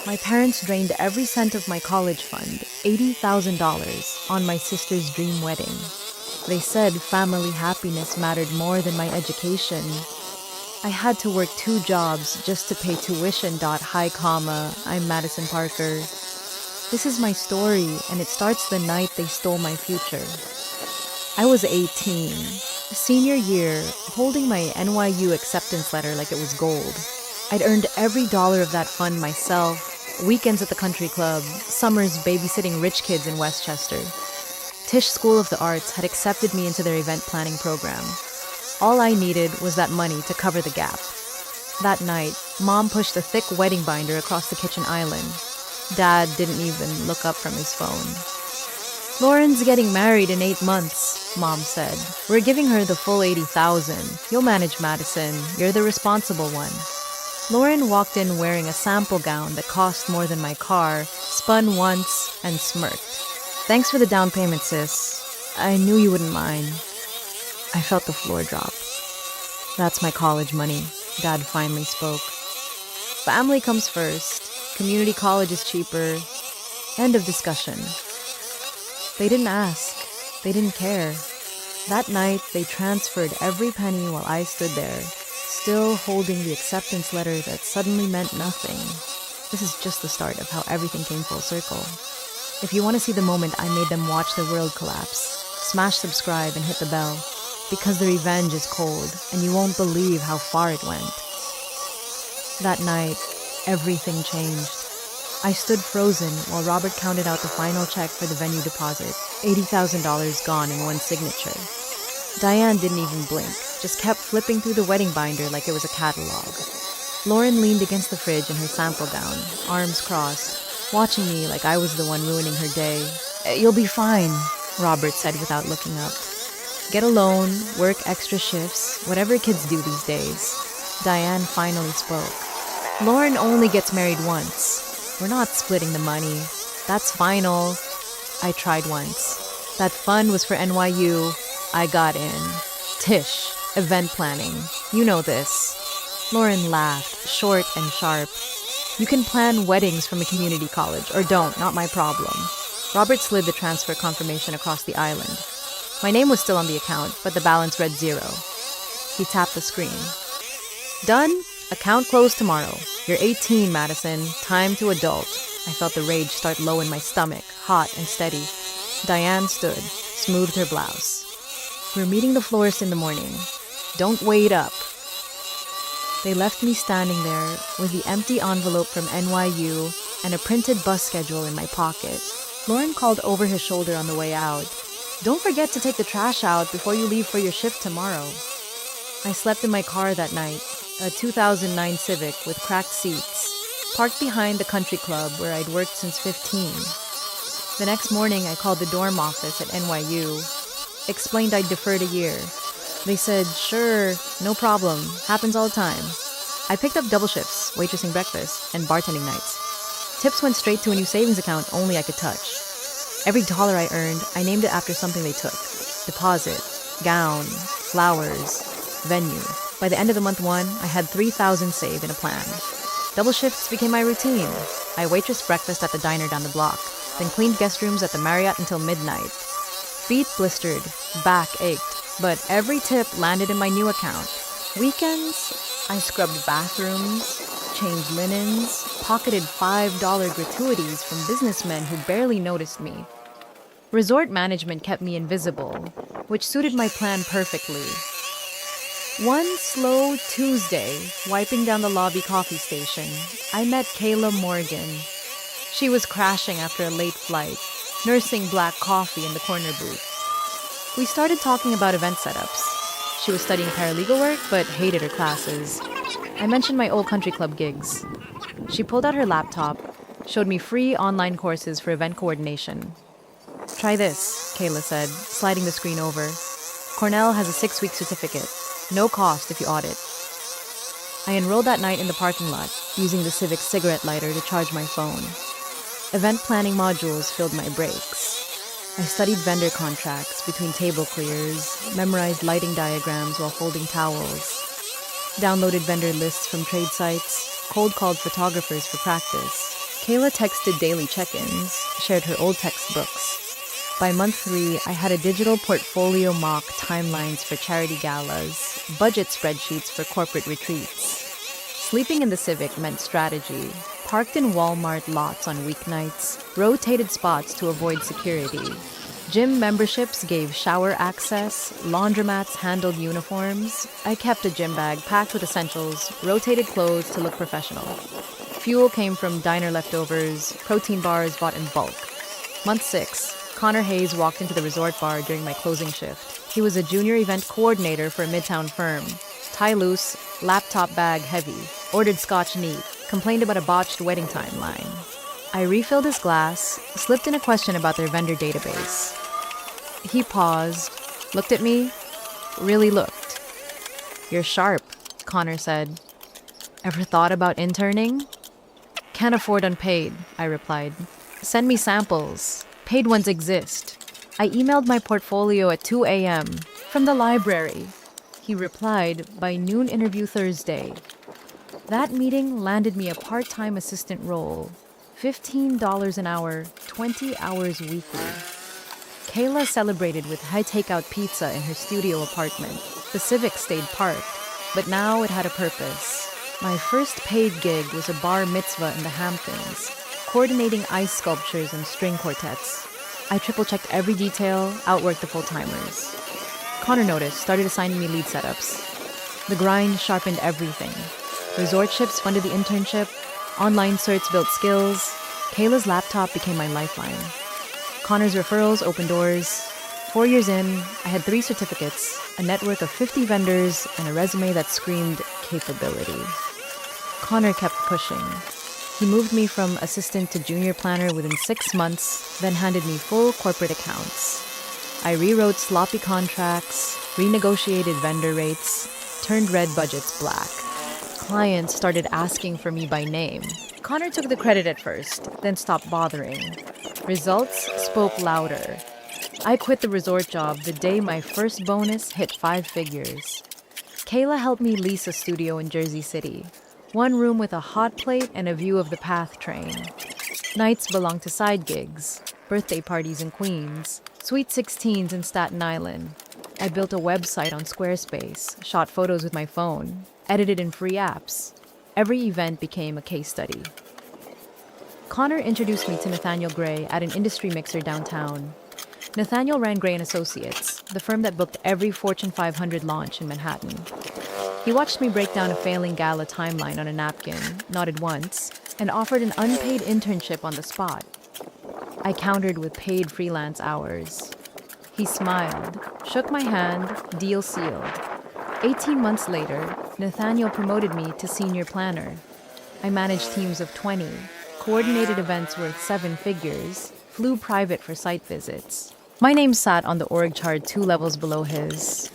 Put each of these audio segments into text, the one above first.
My parents drained every cent of my college fund, $80,000, on my sister's dream wedding. They said family happiness mattered more than my education. I had to work two jobs just to pay tuition. Hi, comma, I'm Madison Parker. This is my story, and it starts the night they stole my future. I was 18, senior year, holding my NYU acceptance letter like it was gold. I'd earned every dollar of that fund myself, weekends at the country club, summers babysitting rich kids in Westchester. Tisch School of the Arts had accepted me into their event planning program. All I needed was that money to cover the gap. That night, Mom pushed a thick wedding binder across the kitchen island. Dad didn't even look up from his phone. "Lauren's getting married in 8 months," Mom said. "We're giving her the full 80,000. You'll manage, Madison. You're the responsible one." Lauren walked in wearing a sample gown that cost more than my car, spun once, and smirked. "Thanks for the down payment, sis. I knew you wouldn't mind." I felt the floor drop. "That's my college money," Dad finally spoke. "Family comes first. Community college is cheaper. End of discussion." They didn't ask. They didn't care. That night, they transferred every penny while I stood there, still holding the acceptance letter that suddenly meant nothing. This is just the start of how everything came full circle. If you want to see the moment I made them watch the world collapse, smash subscribe and hit the bell, because the revenge is cold and you won't believe how far it went. That night, everything changed. I stood frozen while Robert counted out the final check for the venue deposit, $80,000 gone in one signature. Diane didn't even blink, just kept flipping through the wedding binder like it was a catalog. Lauren leaned against the fridge in her sample gown, arms crossed, watching me like I was the one ruining her day. "You'll be fine," Robert said without looking up. "Get a loan, work extra shifts, whatever kids do these days." Diane finally spoke. "Lauren only gets married once. We're not splitting the money. That's final." I tried once. That fund was for NYU. I got in. Tisch, event planning. You know this. Lauren laughed, short and sharp. "You can plan weddings from a community college, or don't, not my problem." Robert slid the transfer confirmation across the island. My name was still on the account, but the balance read 0. He tapped the screen. "Done? Account closed tomorrow. You're 18, Madison. Time to adult." I felt the rage start low in my stomach, hot and steady. Diane stood, smoothed her blouse. "We're meeting the florist in the morning. Don't wait up." They left me standing there with the empty envelope from NYU and a printed bus schedule in my pocket. Lauren called over his shoulder on the way out. "Don't forget to take the trash out before you leave for your shift tomorrow." I slept in my car that night, a 2009 Civic with cracked seats, parked behind the country club where I'd worked since 15. The next morning, I called the dorm office at NYU, explained I'd deferred a year. They said, "Sure, no problem, happens all the time." I picked up double shifts, waitressing breakfast, and bartending nights. Tips went straight to a new savings account only I could touch. Every dollar I earned, I named it after something they took. Deposit, gown, flowers, venue. By the end of the month one, I had 3,000 saved in a plan. Double shifts became my routine. I waitressed breakfast at the diner down the block, then cleaned guest rooms at the Marriott until midnight. Feet blistered, back ached, but every tip landed in my new account. Weekends, I scrubbed bathrooms, changed linens, pocketed $5 gratuities from businessmen who barely noticed me. Resort management kept me invisible, which suited my plan perfectly. One slow Tuesday, wiping down the lobby coffee station, I met Kayla Morgan. She was crashing after a late flight, nursing black coffee in the corner booth. We started talking about event setups. She was studying paralegal work, but hated her classes. I mentioned my old country club gigs. She pulled out her laptop, showed me free online courses for event coordination. "Try this," Kayla said, sliding the screen over. "Cornell has a 6-week certificate. No cost if you audit." I enrolled that night in the parking lot, using the Civic cigarette lighter to charge my phone. Event planning modules filled my breaks. I studied vendor contracts between table clears, memorized lighting diagrams while folding towels, downloaded vendor lists from trade sites, cold called photographers for practice, Kayla texted daily check-ins, shared her old textbooks. By month 3, I had a digital portfolio mock timelines for charity galas, budget spreadsheets for corporate retreats. Sleeping in the Civic meant strategy. Parked in Walmart lots on weeknights, rotated spots to avoid security. Gym memberships gave shower access, laundromats handled uniforms. I kept a gym bag packed with essentials, rotated clothes to look professional. Fuel came from diner leftovers, protein bars bought in bulk. Month 6, Connor Hayes walked into the resort bar during my closing shift. He was a junior event coordinator for a midtown firm. Tie loose, laptop bag heavy, ordered scotch neat, complained about a botched wedding timeline. I refilled his glass, slipped in a question about their vendor database. He paused, looked at me, really looked. "You're sharp," Connor said. "Ever thought about interning?" "Can't afford unpaid," I replied. "Send me samples. Paid ones exist." I emailed my portfolio at 2 a.m. from the library. He replied, "By noon interview Thursday." That meeting landed me a part-time assistant role. $15 an hour, 20 hours weekly. Kayla celebrated with high takeout pizza in her studio apartment. The Civic stayed parked, but now it had a purpose. My first paid gig was a bar mitzvah in the Hamptons, coordinating ice sculptures and string quartets. I triple-checked every detail, outworked the full-timers. Connor noticed, started assigning me lead setups. The grind sharpened everything. Resort ships funded the internship, online certs built skills. Kayla's laptop became my lifeline. Connor's referrals opened doors. 4 years in, I had 3 certificates, a network of 50 vendors, and a resume that screamed capability. Connor kept pushing. He moved me from assistant to junior planner within 6 months, then handed me full corporate accounts. I rewrote sloppy contracts, renegotiated vendor rates, turned red budgets black. Clients started asking for me by name. Connor took the credit at first, then stopped bothering. Results spoke louder. I quit the resort job the day my first bonus hit 5 figures. Kayla helped me lease a studio in Jersey City. 1 room with a hot plate and a view of the PATH train. Nights belonged to side gigs, birthday parties in Queens, Sweet 16s in Staten Island. I built a website on Squarespace, shot photos with my phone, edited in free apps. Every event became a case study. Connor introduced me to Nathaniel Gray at an industry mixer downtown. Nathaniel ran Gray & Associates, the firm that booked every Fortune 500 launch in Manhattan. He watched me break down a failing gala timeline on a napkin, nodded once, and offered an unpaid internship on the spot. I countered with paid freelance hours. He smiled, shook my hand, deal sealed. 18 months later, Nathaniel promoted me to senior planner. I managed teams of 20, coordinated events worth 7 figures, flew private for site visits. My name sat on the org chart 2 levels below his.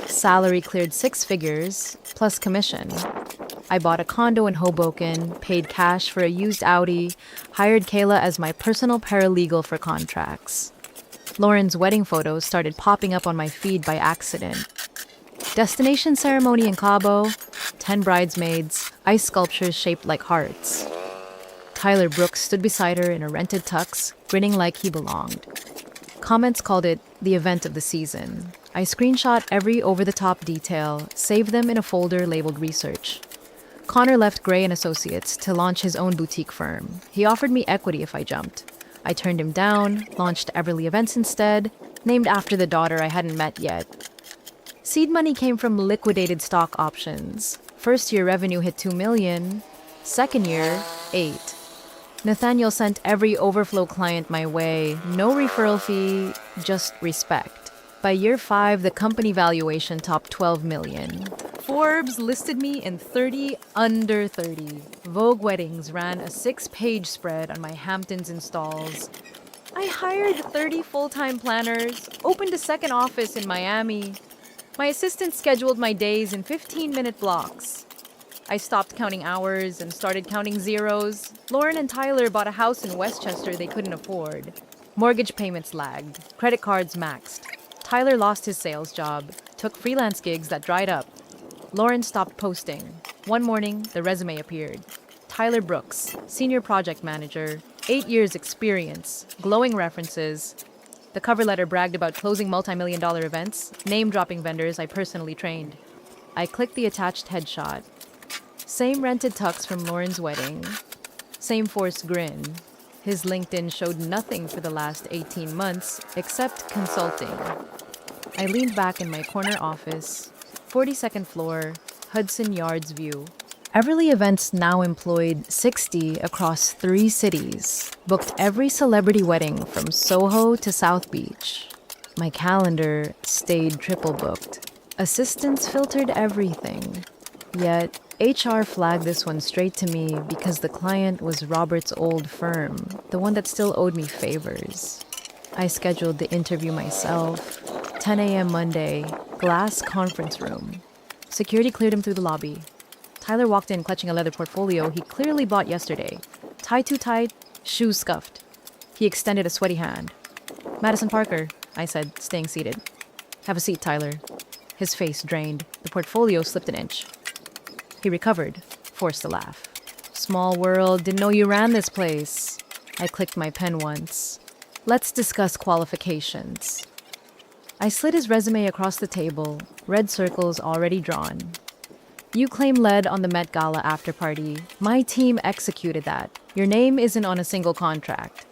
Salary cleared 6 figures, plus commission. I bought a condo in Hoboken, paid cash for a used Audi, hired Kayla as my personal paralegal for contracts. Lauren's wedding photos started popping up on my feed by accident. Destination ceremony in Cabo, 10 bridesmaids, ice sculptures shaped like hearts. Tyler Brooks stood beside her in a rented tux, grinning like he belonged. Comments called it the event of the season. I screenshot every over-the-top detail, saved them in a folder labeled research. Connor left Gray & Associates to launch his own boutique firm. He offered me equity if I jumped. I turned him down, launched Everly Events instead, named after the daughter I hadn't met yet. Seed money came from liquidated stock options. First year revenue hit $2 million. Second year, 8. Nathaniel sent every overflow client my way. No referral fee, just respect. By year 5, the company valuation topped $12 million. Forbes listed me in 30 under 30. Vogue Weddings ran a 6-page spread on my Hamptons installs. I hired 30 full-time planners, opened a second office in Miami. My assistant scheduled my days in 15-minute blocks. I stopped counting hours and started counting zeros. Lauren and Tyler bought a house in Westchester they couldn't afford. Mortgage payments lagged. Credit cards maxed. Tyler lost his sales job, took freelance gigs that dried up. Lauren stopped posting. One morning, the resume appeared. Tyler Brooks, Senior Project Manager, 8 years experience, glowing references. The cover letter bragged about closing multi-million-dollar events, name-dropping vendors I personally trained. I clicked the attached headshot. Same rented tux from Lauren's wedding. Same forced grin. His LinkedIn showed nothing for the last 18 months except consulting. I leaned back in my corner office, 42nd floor, Hudson Yards view. Everly Events now employed 60 across 3 cities, booked every celebrity wedding from Soho to South Beach. My calendar stayed triple booked. Assistants filtered everything. Yet, HR flagged this one straight to me because the client was Robert's old firm, the one that still owed me favors. I scheduled the interview myself. 10 a.m. Monday, glass conference room. Security cleared him through the lobby. Tyler walked in clutching a leather portfolio he clearly bought yesterday. Tie too tight, shoes scuffed. He extended a sweaty hand. "Madison Parker," I said, staying seated. "Have a seat, Tyler." His face drained. The portfolio slipped an inch. He recovered, forced a laugh. "Small world, didn't know you ran this place." I clicked my pen once. "Let's discuss qualifications." I slid his resume across the table, red circles already drawn. "You claim lead on the Met Gala after party. My team executed that. Your name isn't on a single contract."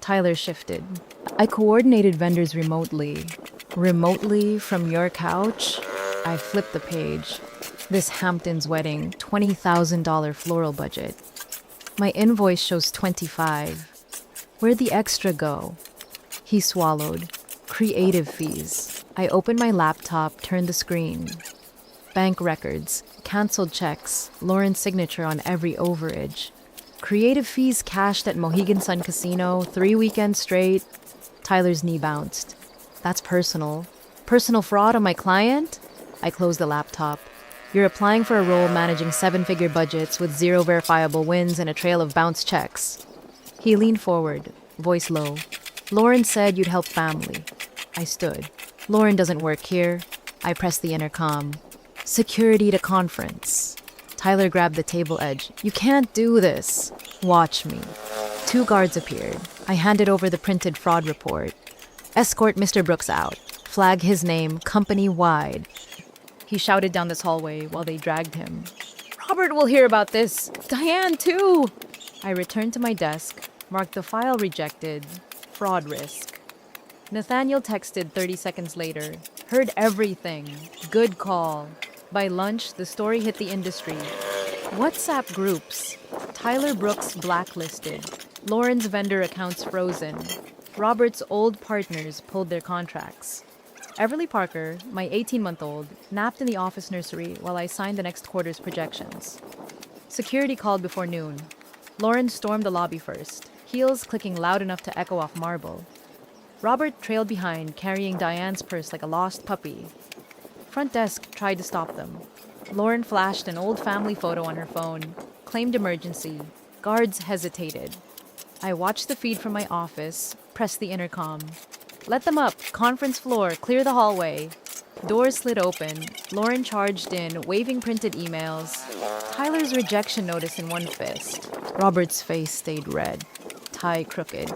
Tyler shifted. "I coordinated vendors remotely." "Remotely from your couch?" I flipped the page. "This Hampton's wedding, $20,000 floral budget. My invoice shows 25. Where'd the extra go?" He swallowed. "Creative fees." I opened my laptop, turned the screen. Bank records, canceled checks, Lauren's signature on every overage. Creative fees cashed at Mohegan Sun Casino 3 weekends straight. Tyler's knee bounced. "That's personal." "Personal fraud on my client?" I closed the laptop. "You're applying for a role managing 7-figure budgets with 0 verifiable wins and a trail of bounced checks." He leaned forward, voice low. "Lauren said you'd help family." I stood. "Lauren doesn't work here." I pressed the intercom. "Security to conference." Tyler grabbed the table edge. "You can't do this." "Watch me." 2 guards appeared. I handed over the printed fraud report. "Escort Mr. Brooks out. Flag his name company-wide." He shouted down this hallway while they dragged him. "Robert will hear about this. Diane, too." I returned to my desk, marked the file rejected. Fraud risk. Nathaniel texted 30 seconds later. "Heard everything. Good call." By lunch, the story hit the industry. WhatsApp groups. Tyler Brooks blacklisted. Lauren's vendor accounts frozen. Robert's old partners pulled their contracts. Everly Parker, my 18-month-old, napped in the office nursery while I signed the next quarter's projections. Security called before noon. Lauren stormed the lobby first, heels clicking loud enough to echo off marble. Robert trailed behind, carrying Diane's purse like a lost puppy. Front desk tried to stop them. Lauren flashed an old family photo on her phone, claimed emergency. Guards hesitated. I watched the feed from my office, pressed the intercom. "Let them up, conference floor, clear the hallway." Doors slid open. Lauren charged in, waving printed emails. Tyler's rejection notice in one fist. Robert's face stayed red, tie crooked.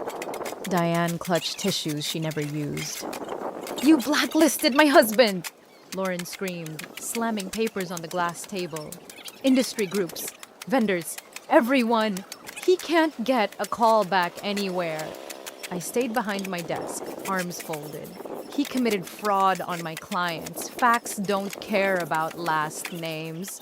Diane clutched tissues she never used. "You blacklisted my husband!" Lauren screamed, slamming papers on the glass table. "Industry groups, vendors, everyone. He can't get a call back anywhere." I stayed behind my desk, arms folded. "He committed fraud on my clients. Facts don't care about last names."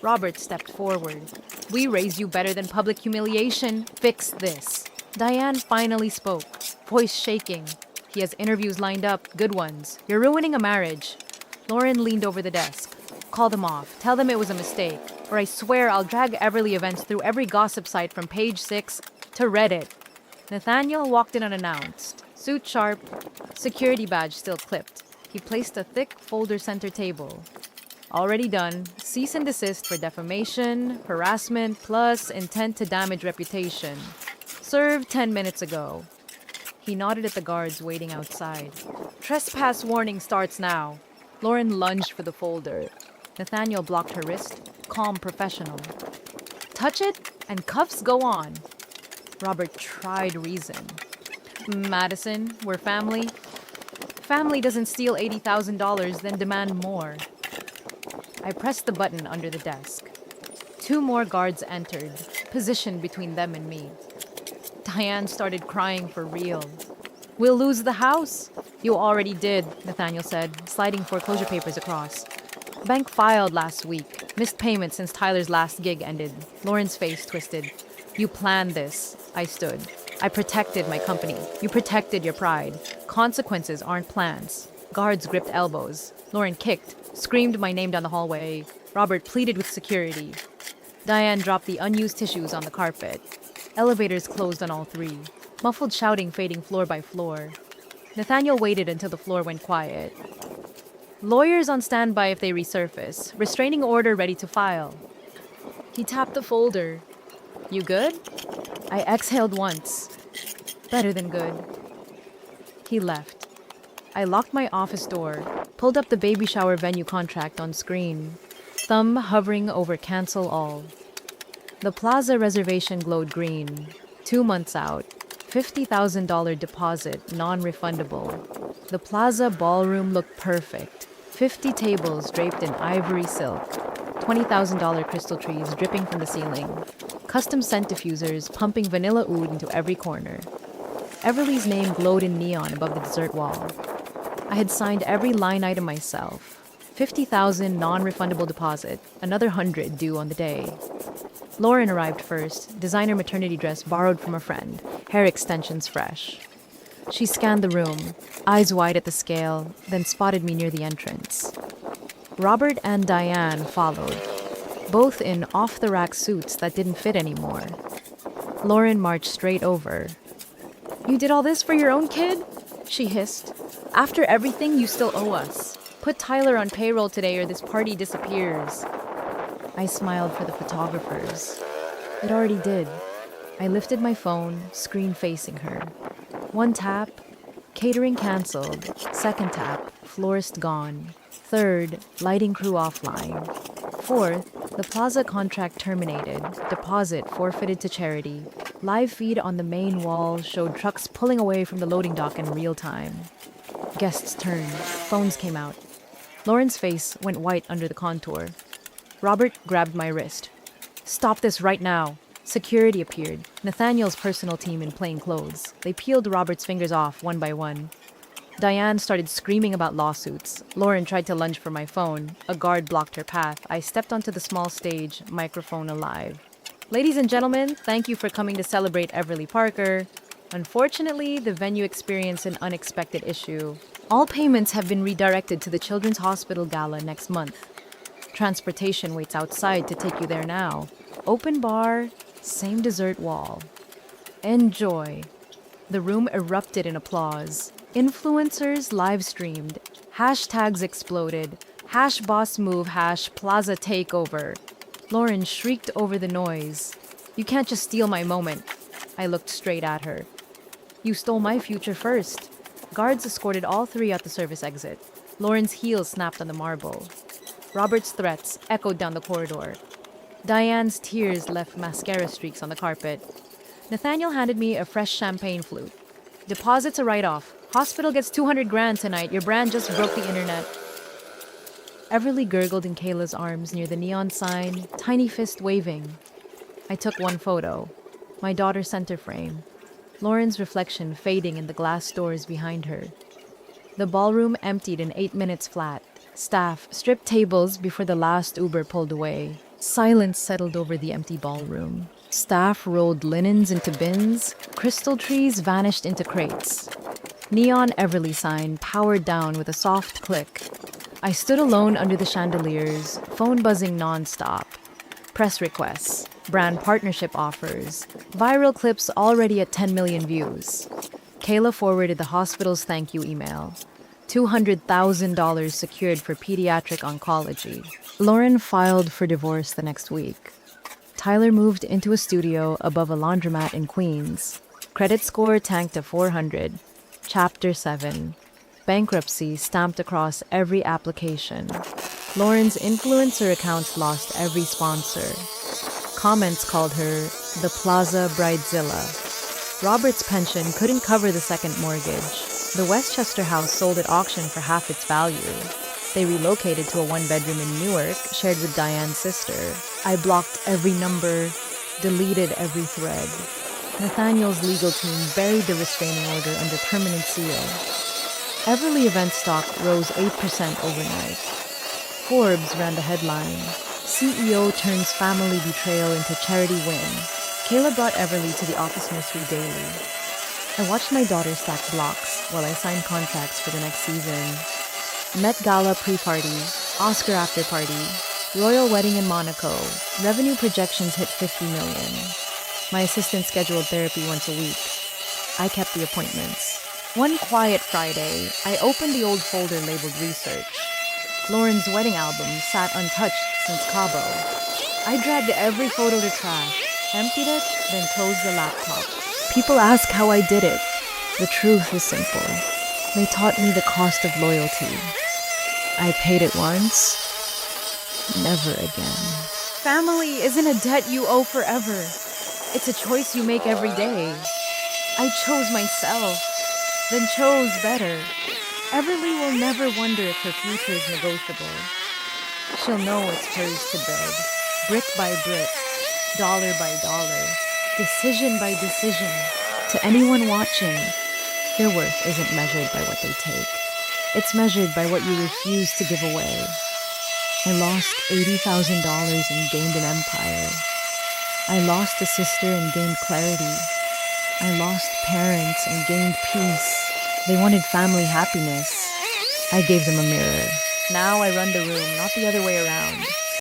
Robert stepped forward. "We raise you better than public humiliation. Fix this." Diane finally spoke, voice shaking. "He has interviews lined up, good ones. You're ruining a marriage." Lauren leaned over the desk. "Call them off. Tell them it was a mistake. Or I swear I'll drag Everly Events through every gossip site from Page 6 to Reddit." Nathaniel walked in unannounced. Suit sharp, security badge still clipped. He placed a thick folder center table. "Already done. Cease and desist for defamation, harassment, plus intent to damage reputation. Served 10 minutes ago." He nodded at the guards waiting outside. "Trespass warning starts now." Lauren lunged for the folder. Nathaniel blocked her wrist, calm professional. Touch it, and cuffs go on. Robert tried reason. Madison, we're family. Family doesn't steal $80,000, then demand more. I pressed the button under the desk. 2 more guards entered, positioned between them and me. Diane started crying for real. We'll lose the house. You already did, Nathaniel said, sliding foreclosure papers across. Bank filed last week. Missed payment since Tyler's last gig ended. Lauren's face twisted. You planned this. I stood. I protected my company. You protected your pride. Consequences aren't plans. Guards gripped elbows. Lauren kicked, screamed my name down the hallway. Robert pleaded with security. Diane dropped the unused tissues on the carpet. Elevators closed on all 3. Muffled shouting fading floor by floor. Nathaniel waited until the floor went quiet. Lawyers on standby if they resurface. Restraining order ready to file. He tapped the folder. You good? I exhaled once. Better than good. He left. I locked my office door, pulled up the baby shower venue contract on screen, thumb hovering over cancel all. The plaza reservation glowed green. 2 months out. $50,000 deposit, non-refundable. The plaza ballroom looked perfect. 50 tables draped in ivory silk. $20,000 crystal trees dripping from the ceiling. Custom scent diffusers pumping vanilla oud into every corner. Everly's name glowed in neon above the dessert wall. I had signed every line item myself. $50,000 non-refundable deposit, another $100 due on the day. Lauren arrived first, designer maternity dress borrowed from a friend, hair extensions fresh. She scanned the room, eyes wide at the scale, then spotted me near the entrance. Robert and Diane followed, both in off-the-rack suits that didn't fit anymore. Lauren marched straight over. You did all this for your own kid? She hissed. After everything, you still owe us. Put Tyler on payroll today or this party disappears. I smiled for the photographers. It already did. I lifted my phone, screen facing her. 1 tap, catering canceled. 2nd tap, florist gone. 3rd, lighting crew offline. 4th, the plaza contract terminated. Deposit forfeited to charity. Live feed on the main wall showed trucks pulling away from the loading dock in real time. Guests turned. Phones came out. Lauren's face went white under the contour. Robert grabbed my wrist. Stop this right now. Security appeared. Nathaniel's personal team in plain clothes. They peeled Robert's fingers off one by one. Diane started screaming about lawsuits. Lauren tried to lunge for my phone. A guard blocked her path. I stepped onto the small stage, microphone alive. Ladies and gentlemen, thank you for coming to celebrate Everly Parker. Unfortunately, the venue experienced an unexpected issue. All payments have been redirected to the Children's Hospital Gala next month. Transportation waits outside to take you there now. Open bar, same dessert wall. Enjoy. The room erupted in applause. Influencers live streamed. Hashtags exploded. Hash boss move, hash plaza takeover. Lauren shrieked over the noise. You can't just steal my moment. I looked straight at her. You stole my future first. Guards escorted all 3 out the service exit. Lauren's heels snapped on the marble. Robert's threats echoed down the corridor. Diane's tears left mascara streaks on the carpet. Nathaniel handed me a fresh champagne flute. Deposit's a write-off. Hospital gets $200,000 tonight. Your brand just broke the internet. Everly gurgled in Kayla's arms near the neon sign, tiny fist waving. I took 1 photo. My daughter's center frame. Lauren's reflection fading in the glass doors behind her. The ballroom emptied in 8 minutes flat. Staff stripped tables before the last Uber pulled away. Silence settled over the empty ballroom. Staff rolled linens into bins. Crystal trees vanished into crates. Neon Everly sign powered down with a soft click. I stood alone under the chandeliers, phone buzzing nonstop. Press requests, brand partnership offers, viral clips already at 10 million views. Kayla forwarded the hospital's thank you email. $200,000 secured for pediatric oncology. Lauren filed for divorce the next week. Tyler moved into a studio above a laundromat in Queens. Credit score tanked to 400. Chapter 7. Bankruptcy stamped across every application. Lauren's influencer accounts lost every sponsor. Comments called her the Plaza Bridezilla. Robert's pension couldn't cover the second mortgage. The Westchester house sold at auction for half its value. They relocated to a one-bedroom in Newark, shared with Diane's sister. I blocked every number, deleted every thread. Nathaniel's legal team buried the restraining order under permanent seal. Everly event stock rose 8% overnight. Forbes ran the headline, CEO turns family betrayal into charity win. Kayla brought Everly to the office nursery daily. I watched my daughter stack blocks while I signed contracts for the next season. Met Gala pre-party, Oscar after-party, royal wedding in Monaco. Revenue projections hit 50 million. My assistant scheduled therapy once a week. I kept the appointments. One quiet Friday, I opened the old folder labeled research. Lauren's wedding album sat untouched since Cabo. I dragged every photo to trash, emptied it, then closed the laptop. People ask how I did it. The truth is simple. They taught me the cost of loyalty. I paid it once, never again. Family isn't a debt you owe forever. It's a choice you make every day. I chose myself, then chose better. Everly will never wonder if her future is negotiable. She'll know it's hers to build, brick by brick, dollar by dollar, decision by decision. To anyone watching, your worth isn't measured by what they take. It's measured by what you refuse to give away. I lost $80,000 and gained an empire. I lost a sister and gained clarity. I lost parents and gained peace. They wanted family happiness. I gave them a mirror. Now I run the room, not the other way around.